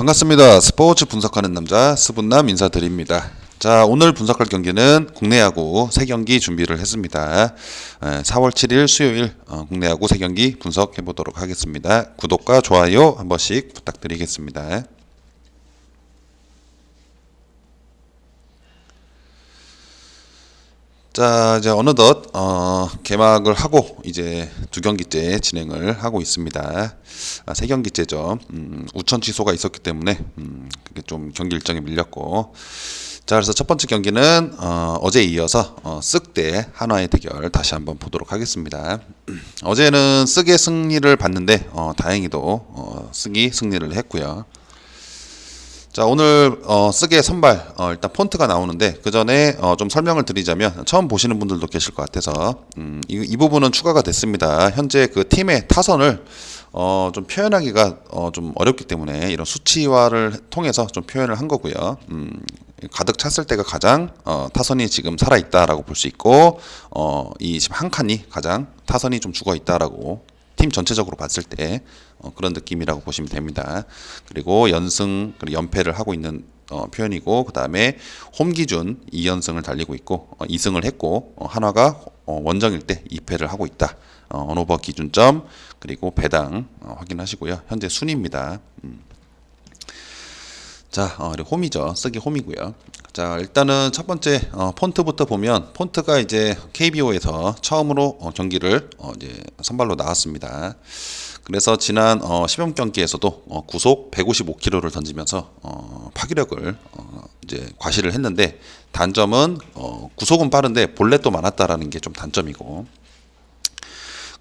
반갑습니다. 스포츠 분석하는 남자 스분남 인사드립니다. 자, 오늘 분석할 경기는 국내 야구 3경기 준비를 했습니다. 4월 7일 수요일 국내 야구 3경기 분석해 보도록 하겠습니다. 구독과 좋아요 한 번씩 부탁드리겠습니다. 자, 이제 어느덧 개막을 하고 이제 2경기째 진행을 하고 있습니다. 3경기째죠. 우천 취소가 있었기 때문에 그게 좀 경기 일정이 밀렸고, 자, 그래서 첫 번째 경기는 어제에 이어서 쓱 대 한화의 대결 다시 한번 보도록 하겠습니다. 어제는 쓱의 승리를 봤는데 다행히도 쓱이 승리를 했고요. 자, 오늘 쓱의 선발 일단 폰트가 나오는데 그 전에 좀 설명을 드리자면, 처음 보시는 분들도 계실 것 같아서 이 부분은 추가가 됐습니다. 현재 그 팀의 타선을 좀 표현하기가 좀 어렵기 때문에 이런 수치화를 통해서 좀 표현을 한 거고요. 가득 찼을 때가 가장 타선이 지금 살아있다라고 볼 수 있고, 이 지금 한 칸이 가장 타선이 좀 죽어있다라고 팀 전체적으로 봤을 때 그런 느낌이라고 보시면 됩니다. 그리고 연승, 그리고 연패를 하고 있는 표현이고, 그 다음에 홈 기준 2연승을 달리고 있고 2승을 했고, 한화가 원정일 때 2패를 하고 있다. 언오버 기준점 그리고 배당 확인하시고요. 현재 순위입니다. 자, 그리고 홈이죠. 쓱이 홈이고요. 자, 일단은 첫 번째 폰트부터 보면, 폰트가 이제 KBO에서 처음으로 경기를 이제 선발로 나왔습니다. 그래서 지난 시범 경기에서도 구속 155km를 던지면서 파괴력을 이제 과시를 했는데, 단점은 구속은 빠른데 볼넷도 많았다라는 게 좀 단점이고,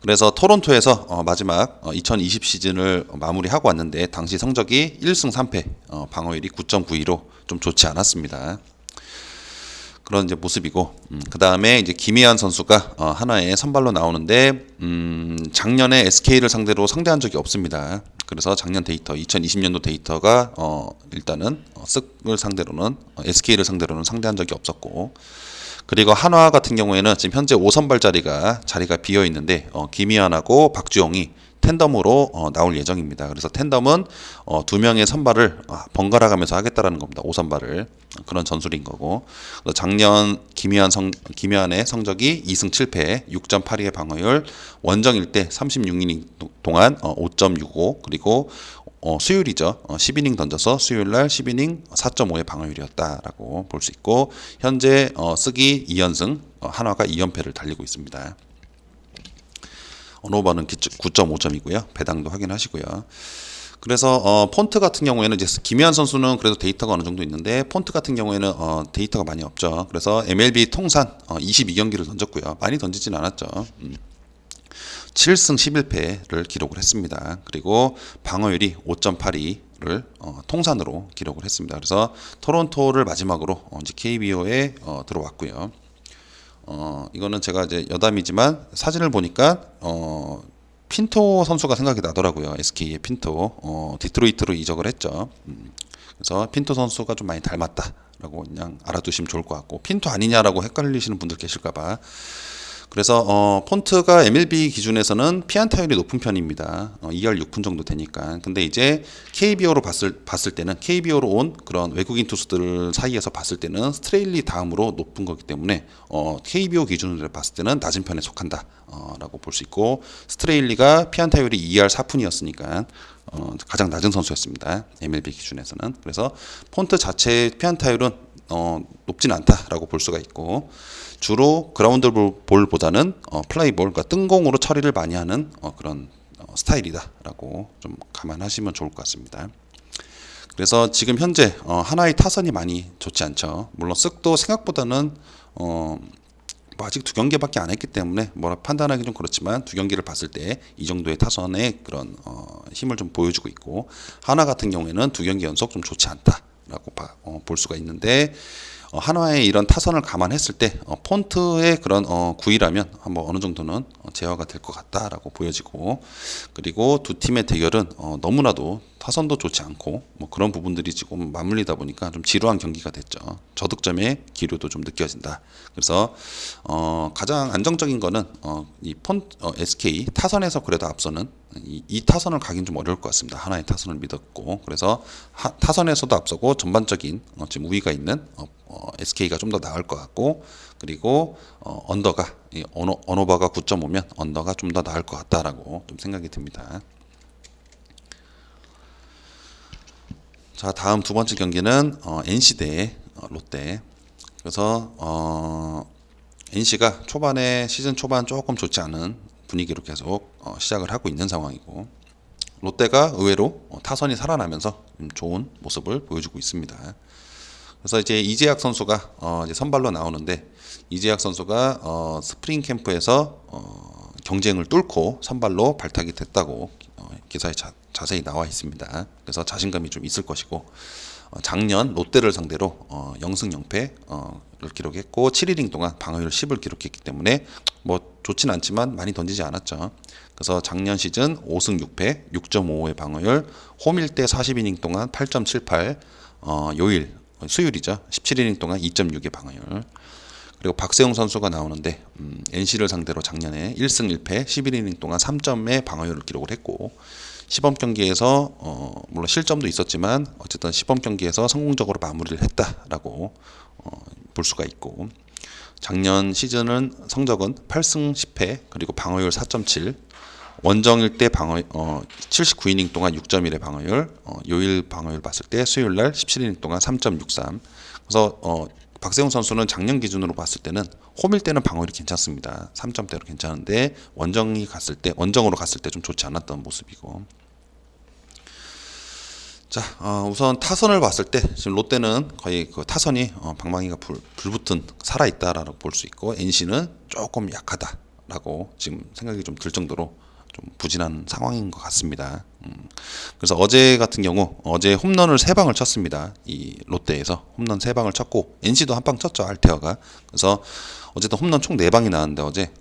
그래서 토론토에서 마지막 2020 시즌을 마무리하고 왔는데 당시 성적이 1승 3패, 방어율이 9.92로 좀 좋지 않았습니다. 그런 이제 모습이고, 그 다음에 이제 김희한 선수가 한화에 선발로 나오는데, 작년에 SK를 상대로 상대한 적이 없습니다. 그래서 작년 데이터, 2020년도 데이터가 일단은 쓱을 상대로는 SK를 상대로는 상대한 적이 없었고, 그리고 한화 같은 경우에는 지금 현재 5선발 자리가 비어 있는데 김희환하고 박주영이 텐덤으로 나올 예정입니다. 그래서 텐덤은 2명의 선발을 번갈아 가면서 하겠다라는 겁니다. 5선발을. 그런 전술인 거고, 작년 김희환의 성적이 2승 7패 6.82의 방어율, 원정일 때 36이닝 동안 5.65, 그리고 수요일이죠. 10이닝 던져서 수요일날 10이닝 4.5의 방어율이었다라고 볼 수 있고, 현재 쓱이 2연승, 한화가 2연패를 달리고 있습니다. 언오버는 9.5점이고요. 배당도 확인하시고요. 그래서 폰트 같은 경우에는 이제 김희환 선수는 그래도 데이터가 어느 정도 있는데, 폰트 같은 경우에는 데이터가 많이 없죠. 그래서 MLB 통산 22경기를 던졌고요. 많이 던지진 않았죠. 7승 11패를 기록을 했습니다. 그리고 방어율이 5.82를 통산으로 기록을 했습니다. 그래서 토론토를 마지막으로 이제 KBO에 들어왔고요. 이거는 제가 이제 여담이지만 사진을 보니까 핀토 선수가 생각이 나더라고요. SK의 핀토, 디트로이트로 이적을 했죠. 그래서 핀토 선수가 좀 많이 닮았다라고 그냥 알아두시면 좋을 것 같고, 핀토 아니냐라고 헷갈리시는 분들 계실까봐. 그래서 폰트가 MLB 기준에서는 피안타율이 높은 편입니다. 2할 6푼 정도 되니까. 근데 이제 KBO로 봤을 때는, KBO로 온 그런 외국인 투수들 사이에서 봤을 때는 스트레일리 다음으로 높은 거기 때문에 KBO 기준으로 봤을 때는 낮은 편에 속한다 라고 볼 수 있고, 스트레일리가 피안타율이 2할 4푼이었으니까 가장 낮은 선수였습니다. MLB 기준에서는. 그래서 폰트 자체의 피안타율은 높진 않다라고 볼 수가 있고, 주로 그라운드 볼보다는 플라이볼, 그러니까 뜬공으로 처리를 많이 하는 그런 스타일이다라고 좀 감안하시면 좋을 것 같습니다. 그래서 지금 현재 한화의 타선이 많이 좋지 않죠. 물론 쓱도 생각보다는 뭐 아직 2경기밖에 안 했기 때문에 뭐라 판단하기 좀 그렇지만, 2경기를 봤을 때 이 정도의 타선의 그런 힘을 좀 보여주고 있고, 한화 같은 경우에는 2경기 연속 좀 좋지 않다라고 볼 수가 있는데, 한화의 이런 타선을 감안했을 때 폰트의 그런 구위라면 한번 어느 정도는 제어가 될 것 같다라고 보여지고, 그리고 두 팀의 대결은 너무나도 타선도 좋지 않고 뭐 그런 부분들이 지금 맞물리다 보니까 좀 지루한 경기가 됐죠. 저득점의 기류도 좀 느껴진다. 그래서 가장 안정적인 거는 이 SK 타선에서 그래도 앞서는 이 타선을 가긴 좀 어려울 것 같습니다. 하나의 타선을 믿었고 그래서 타선에서도 앞서고 전반적인 지금 우위가 있는 SK가 좀 더 나을 것 같고 그리고 언더가 언오버가 9.5면 언더가 좀 더 나을 것 같다라고 좀 생각이 듭니다. 자 다음 두 번째 경기는 NC 대 롯데. 그래서 NC가 초반에 시즌 초반 조금 좋지 않은 분위기로 계속 시작을 하고 있는 상황이고 롯데가 의외로 타선이 살아나면서 좋은 모습을 보여주고 있습니다. 그래서 이제 이재학 선수가 이제 선발로 나오는데 이재학 선수가 스프링 캠프에서 경쟁을 뚫고 선발로 발탁이 됐다고 기사에 자세히 나와 있습니다. 그래서 자신감이 좀 있을 것이고 작년 롯데를 상대로 0승 0패를 기록했고 7이닝 동안 방어율 10을 기록했기 때문에 뭐 좋진 않지만 많이 던지지 않았죠. 그래서 작년 시즌 5승 6패 6.55의 방어율, 홈일 때 40이닝 동안 8.78, 요일 수율이죠. 17이닝 동안 2.6의 방어율. 그리고 박세웅 선수가 나오는데 NC를 상대로 작년에 1승 1패 11이닝 동안 3점의 방어율을 기록을 했고 시범 경기에서 물론 실점도 있었지만 어쨌든 시범 경기에서 성공적으로 마무리를 했다라고 볼 수가 있고 작년 시즌은 성적은 8승 10패 그리고 방어율 4.7 원정일 때 방어 79이닝 동안 6.1의 방어율 요일 방어율 봤을 때 수요일날 17이닝 동안 3.63 그래서 박세웅 선수는 작년 기준으로 봤을 때는 홈일 때는 방어율이 괜찮습니다. 3점대로 괜찮은데 원정으로 갔을 때 좀 좋지 않았던 모습이고 자 우선 타선을 봤을 때 지금 롯데는 거의 그 타선이 방망이가 불붙은 살아있다라고 볼 수 있고 NC는 조금 약하다라고 지금 생각이 좀 들 정도로 좀 부진한 상황인 것 같습니다. 그래서 어제 같은 경우 어제 홈런을 3방을 쳤습니다. 이 롯데에서 홈런 3방을 쳤고 NC도 한 방 쳤죠. 알테어가. 그래서 어쨌든 홈런 총 4방이 나왔는데 어제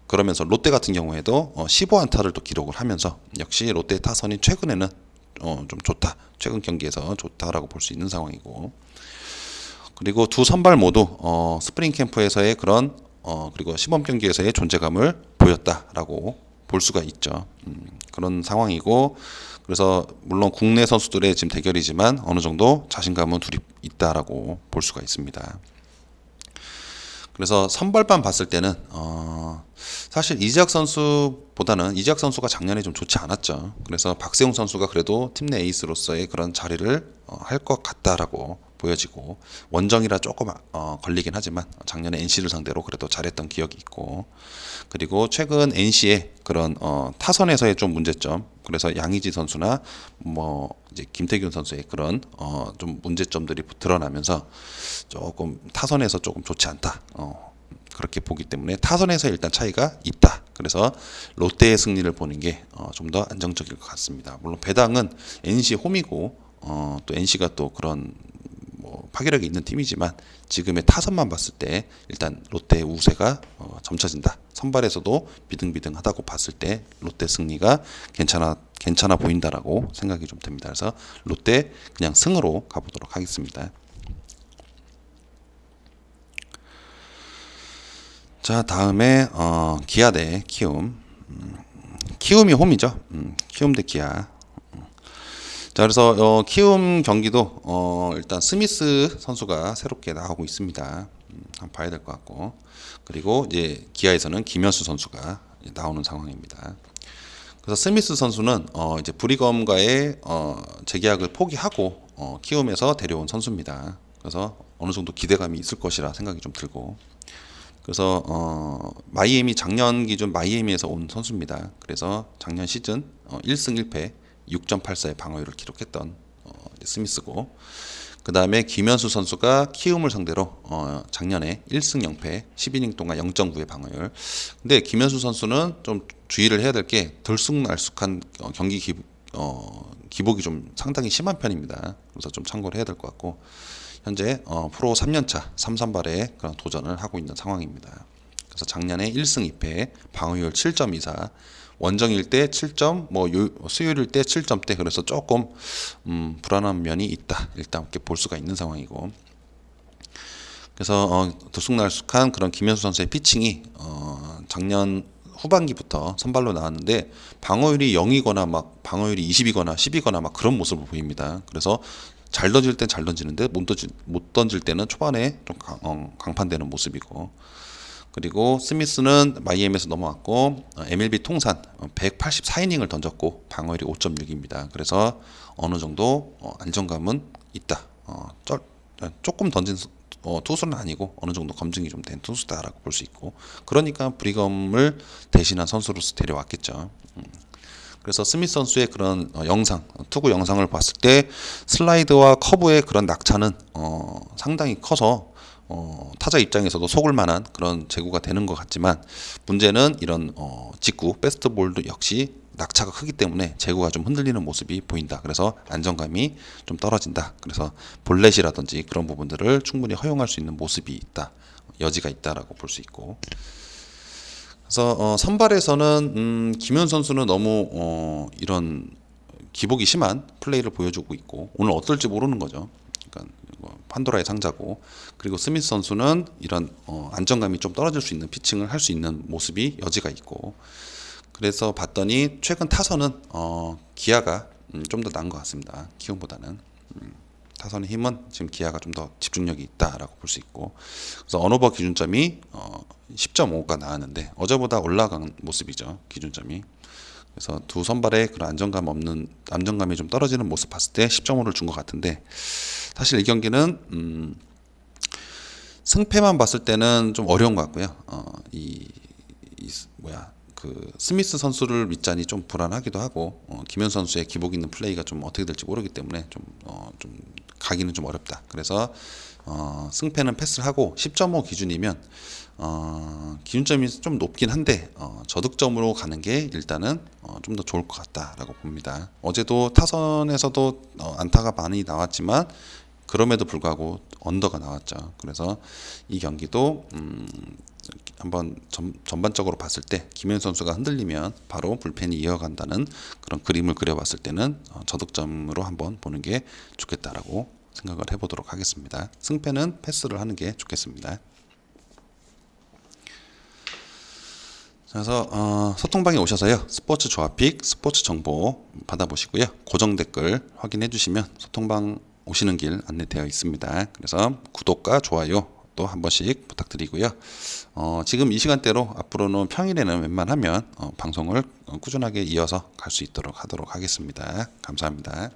그러면서 롯데 같은 경우에도 15안타를 또 기록을 하면서 역시 롯데 타선이 최근에는 좀 좋다. 최근 경기에서 좋다라고 볼 수 있는 상황이고 그리고 두 선발 모두 스프링 캠프에서의 그런 그리고 시범 경기에서의 존재감을 보였다라고 볼 수가 있죠. 그런 상황이고 그래서 물론 국내 선수들의 지금 대결이지만 어느 정도 자신감은 둘이 있다라고 볼 수가 있습니다. 그래서 선발만 봤을 때는 사실 이재학 선수가 작년에 좀 좋지 않았죠. 그래서 박세웅 선수가 그래도 팀 내 에이스로서의 그런 자리를 할 것 같다라고 보여지고 원정이라 조금 걸리긴 하지만 작년에 NC를 상대로 그래도 잘했던 기억이 있고 그리고 최근 NC의 그런 타선에서의 좀 문제점 그래서 양의지 선수나 뭐 이제 김태균 선수의 그런 좀 문제점들이 드러나면서 조금 타선에서 조금 좋지 않다. 그렇게 보기 때문에 타선에서 일단 차이가 있다. 그래서 롯데의 승리를 보는 게 좀 더 안정적일 것 같습니다. 물론 배당은 NC 홈이고 또 NC가 또 그런 뭐 파괴력이 있는 팀이지만 지금의 타선만 봤을 때 일단 롯데의 우세가 점쳐진다. 선발에서도 비등비등하다고 봤을 때 롯데 승리가 괜찮아 보인다라고 생각이 좀 됩니다. 그래서 롯데 그냥 승으로 가보도록 하겠습니다. 자 다음에 기아 대 키움. 키움이 홈이죠. 키움 대 기아. 자 그래서 키움 경기도 일단 스미스 선수가 새롭게 나오고 있습니다. 한번 봐야 될 것 같고 그리고 이제 기아에서는 김현수 선수가 나오는 상황입니다. 그래서 스미스 선수는 이제 브리검과의 재계약을 포기하고 키움에서 데려온 선수입니다. 그래서 어느 정도 기대감이 있을 것이라 생각이 좀 들고 그래서 마이애미 작년 기준 마이애미에서 온 선수입니다. 그래서 작년 시즌 1승 1패 6.84의 방어율을 기록했던 스미스고 그 다음에 김현수 선수가 키움을 상대로 작년에 1승 0패 12이닝 동안 0.9의 방어율. 근데 김현수 선수는 좀 주의를 해야 될 게 들쑥날쑥한 경기 기복이 좀 상당히 심한 편입니다. 그래서 좀 참고를 해야 될 것 같고 현재 프로 3년차 3선발에 그런 도전을 하고 있는 상황입니다. 그래서 작년에 1승 2패 방어율 7.24 원정일 때 7점, 수요일일 때 7점대 그래서 조금 불안한 면이 있다. 일단 이렇게 볼 수가 있는 상황이고. 그래서 들쑥날쑥한 그런 김현수 선수의 피칭이 작년 후반기부터 선발로 나왔는데 방어율이 0이거나 막 방어율이 20이거나 10이거나 막 그런 모습을 보입니다. 그래서 잘 던질 땐 잘 던지는데 못 던질 때는 초반에 좀 강판되는 모습이고, 그리고 스미스는 마이애미에서 넘어왔고 MLB 통산 184이닝을 던졌고 방어율이 5.6입니다. 그래서 어느 정도 안정감은 있다. 조금 던진 투수는 아니고 어느 정도 검증이 좀 된 투수다라고 볼 수 있고, 그러니까 브리검을 대신한 선수로서 데려왔겠죠. 그래서 스미스 선수의 그런 영상, 투구 영상을 봤을 때 슬라이드와 커브의 그런 낙차는 상당히 커서 타자 입장에서도 속을 만한 그런 제구가 되는 것 같지만, 문제는 이런 직구, 패스트볼도 역시 낙차가 크기 때문에 제구가 좀 흔들리는 모습이 보인다. 그래서 안정감이 좀 떨어진다. 그래서 볼넷이라든지 그런 부분들을 충분히 허용할 수 있는 모습이 있다. 여지가 있다라고 볼 수 있고. 그래서 선발에서는 김현 선수는 너무 이런 기복이 심한 플레이를 보여주고 있고 오늘 어떨지 모르는 거죠. 그러니까 판도라의 상자고, 그리고 스미스 선수는 이런 안정감이 좀 떨어질 수 있는 피칭을 할 수 있는 모습이 여지가 있고, 그래서 봤더니 최근 타선은 기아가 좀 더 나은 것 같습니다. 키움보다는. 타선의 힘은 지금 기아가 좀 더 집중력이 있다라고 볼 수 있고, 그래서 언어버 기준점이 10.5가 나왔는데 어제보다 올라간 모습이죠, 기준점이. 그래서 두 선발의 그런 안정감이 좀 떨어지는 모습 봤을 때 10.5를 준 것 같은데, 사실 이 경기는 승패만 봤을 때는 좀 어려운 것 같고요. 그 스미스 선수를 윗잔이 좀 불안하기도 하고, 김현 선수의 기복 있는 플레이가 좀 어떻게 될지 모르기 때문에 좀 가기는 좀 어렵다. 그래서 승패는 패스를 하고 10.5 기준이면 기준점이 좀 높긴 한데 저득점으로 가는 게 일단은 좀 더 좋을 것 같다라고 봅니다. 어제도 타선에서도 안타가 많이 나왔지만 그럼에도 불구하고 언더가 나왔죠. 그래서 이 경기도 한번 전반적으로 봤을 때 김현 선수가 흔들리면 바로 불펜이 이어간다는 그런 그림을 그려봤을 때는 저득점으로 한번 보는 게 좋겠다라고 생각을 해보도록 하겠습니다. 승패는 패스를 하는 게 좋겠습니다. 그래서 소통방에 오셔서요, 스포츠 조합픽, 스포츠 정보 받아보시고요, 고정 댓글 확인해 주시면 소통방 오시는 길 안내되어 있습니다. 그래서 구독과 좋아요 또 한 번씩 부탁드리고요. 지금 이 시간대로 앞으로는 평일에는 웬만하면 방송을 꾸준하게 이어서 갈 수 있도록 하도록 하겠습니다. 감사합니다.